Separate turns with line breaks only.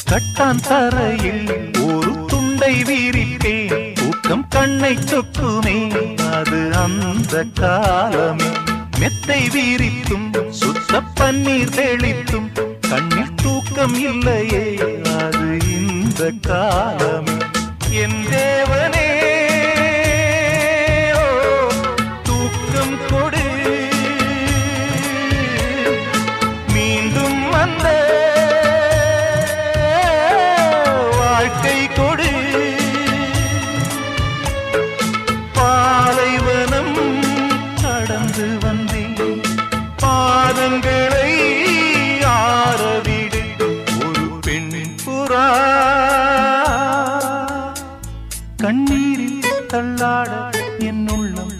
கட்டான் தரையில் ஒரு துண்டை வீரிட்டேன், தூக்கம் கண்ணை சொக்குமே அது அந்த காலமே. மெத்தை வீரித்தும் சுத்த பன்னீர் தெளித்தும் கண்ணில் தூக்கம் இல்லையே அது இந்த காலமே. என் தேவனே தூக்கம் கொடு, மீண்டும் வந்த வாழ்க்கை கொடு. பாலைவனம் கடந்து வந்தேன், பாதங்களை ஆரவிடு. ஒரு பெண் புறா கண்ணீரில் தள்ளாட என் உள்ளம்